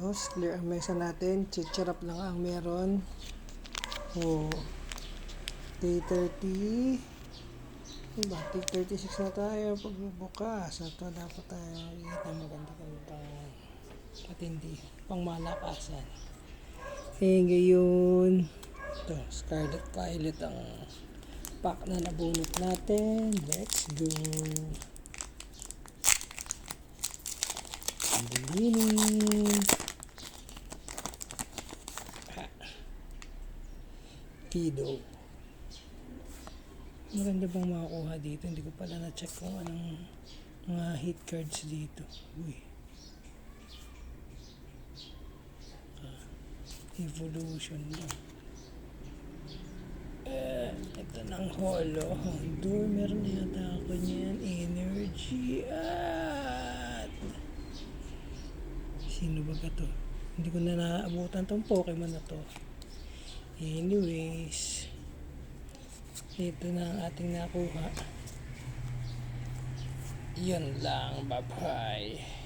Tapos, clear ang mesa natin. Chicharap lang ang meron. Oh, day 30. Diba? Day 36 na tayo. Pagbubukas. Ito dapat tayo ikita maganda-gandang matindi. Pang malakasan. Ngayon, ito, Scarlet Violet ang pack na nabunot natin. Let's go. Ang dilim. Kido. Maganda bang makakuha dito? Hindi ko pala na-check kung anong mga hit cards dito. Uy. Evolution na. Ito ng holo. Door, meron na yata ako niyan. Energy. At sino ba ka to? Hindi ko na naabutan tong Pokemon na to. Anyways, ito na ang ating nakuha. Yun lang. Bye-bye.